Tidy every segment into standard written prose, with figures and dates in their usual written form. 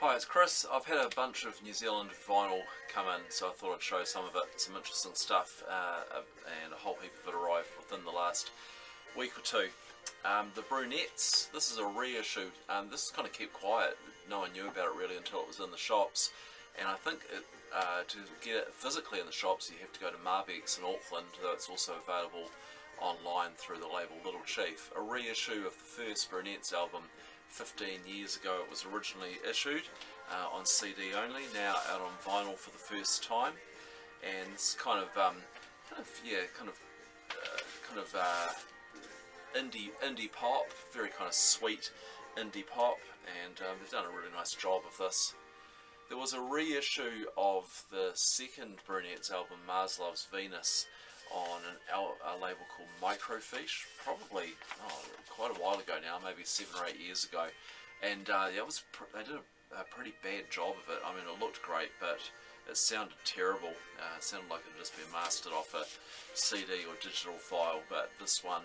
Hi, it's Chris. I've had a bunch of New Zealand vinyl come in, so I thought I'd show some of it, some interesting stuff, and a whole heap of it arrived within the last week or two. The Brunettes, this is a reissue. This is kind of kept quiet. No one knew about it really until it was in the shops, and I think to get it physically in the shops you have to go to Marbeck's in Auckland, though it's also available online through the label Little Chief. A reissue of the first Brunettes album. 15 years ago it was originally issued on CD only, now out on vinyl for the first time, and it's kind of indie pop, very kind of sweet indie pop, and they've done a really nice job of this. There was a reissue of the second Brunettes album, Mars Loves Venus, on a label called Microfiche, probably quite a while ago now, maybe 7 or 8 years ago, and they did a pretty bad job of it. I mean, it looked great, but it sounded terrible. It sounded like it had just been mastered off a CD or digital file, but this one,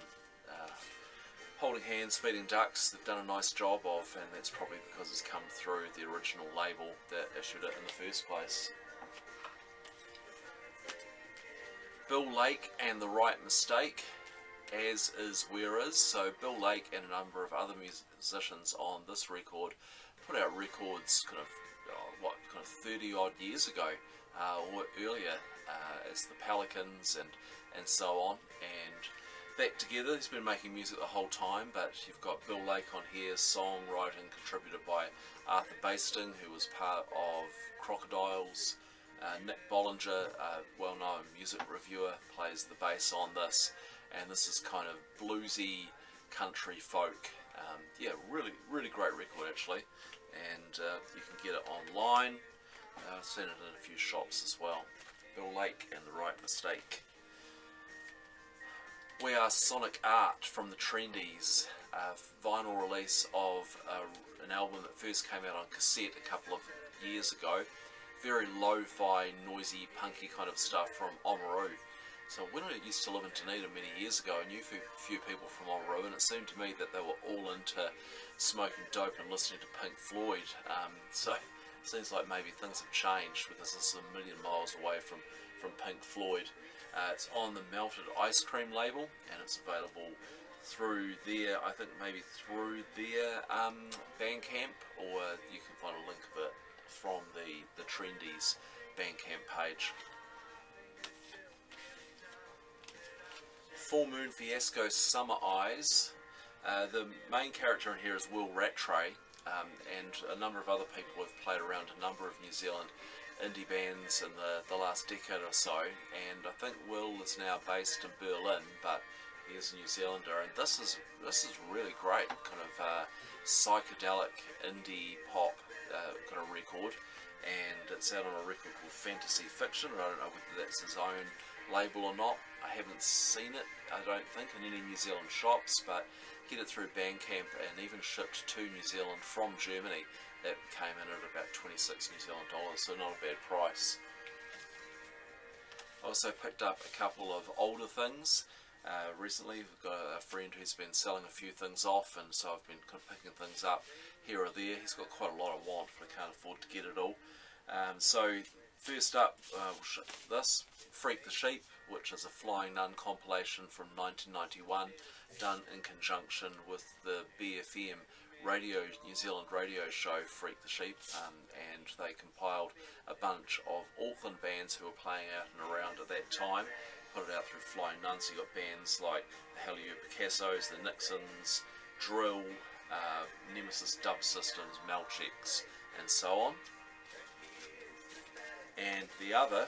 Holding Hands, Feeding Ducks, they've done a nice job of, and that's probably because it's come through the original label that issued it in the first place. Bill Lake and The Right Mistake, As Is Where Is. So Bill Lake and a number of other musicians on this record put out records kind of 30 odd years ago or earlier as the Pelicans and so on, and back together. He's been making music the whole time, but you've got Bill Lake on here, songwriting contributed by Arthur Basting, who was part of Crocodiles. Nick Bollinger, a well-known music reviewer, plays the bass on this, and this is kind of bluesy country folk. Yeah, really great record actually, and you can get it online. I've seen it in a few shops as well. Bill Lake and The Right Mistake. We Are Sonic Art from the Trendies, a vinyl release of an album that first came out on cassette a couple of years ago. Very lo-fi, noisy, punky kind of stuff from Oamaru. So when I used to live in Dunedin many years ago, I knew a few people from Oamaru, and it seemed to me that they were all into smoking dope and listening to Pink Floyd. So it seems like maybe things have changed, because this is a million miles away from Pink Floyd. It's on the Melted Ice Cream label, and it's available through their, I think maybe through their Bandcamp, or you can find a link of it from the Trendies Bandcamp page. Full Moon Fiasco Summer Eyes. The main character in here is Will Rattray, and a number of other people have played around a number of New Zealand indie bands in the last decade or so, and I think Will is now based in Berlin, but he is a New Zealander, and this is really great, kind of psychedelic indie pop kind of record, and it's out on a record called Fantasy Fiction. I don't know whether that's his own label or not. I haven't seen it, I don't think, in any New Zealand shops, but get it through Bandcamp, and even shipped to New Zealand from Germany. That came in at about 26 New Zealand dollars, so not a bad price. I also picked up a couple of older things. Recently we've got a friend who's been selling a few things off, and so I've been kind of picking things up here or there. He's got quite a lot of want, but I can't afford to get it all. So first up, this Freak the Sheep, which is a Flying Nun compilation from 1991, done in conjunction with the BFM New Zealand radio show Freak the Sheep, and they compiled a bunch of Auckland bands who were playing out and around at that time, put it out through Flying Nun. So you got bands like the Hallelujah Picassos, the Nixons, Drill, Nemesis Dub Systems, Melchicks, and so on. And the other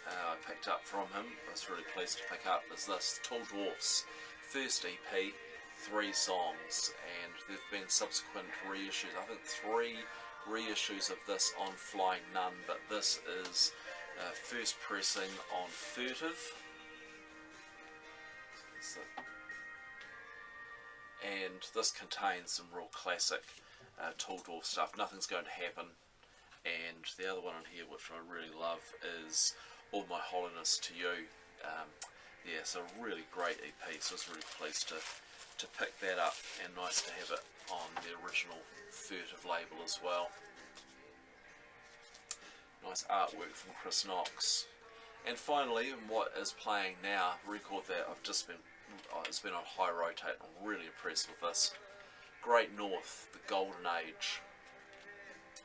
I picked up from him, I was really pleased to pick up, is this Tall Dwarfs first EP, 3 songs, and there have been subsequent reissues. I think 3 reissues of this on Flying Nun, but this is first pressing on Furtive. And this contains some real classic Tall Dwarf stuff. Nothing's Going to Happen. And the other one on here, which I really love, is All My Holiness to You. Yeah, so a really great EP, so I was really pleased to pick that up, and nice to have it on the original Furtive label as well. Nice artwork from Chris Knox. And finally, what is playing now, a record that I've just been, it's been on high rotate. I'm really impressed with this. Great North, The Golden Age.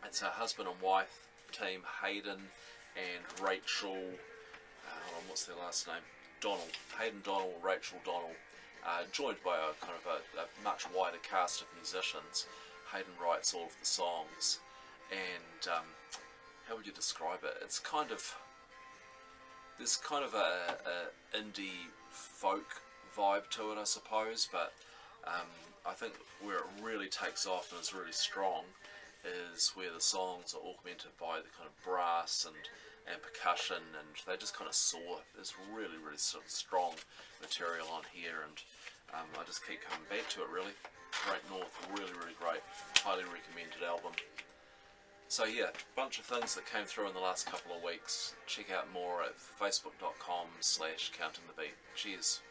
It's a husband and wife team, Hayden and Rachel, hold on, what's their last name? Donald. Hayden Donald, Rachel Donald, joined by a kind of a much wider cast of musicians. Hayden writes all of the songs, and how would you describe it? It's kind of, there's kind of a indie folk vibe to it, I suppose, but I think where it really takes off and is really strong is where the songs are augmented by the kind of brass and percussion, and they just kind of soar. There's really, really sort of strong material on here, and I just keep coming back to it, really. Great North, really, really great. Highly recommended album. So yeah, bunch of things that came through in the last couple of weeks. Check out more at facebook.com/countingthebeat. Cheers.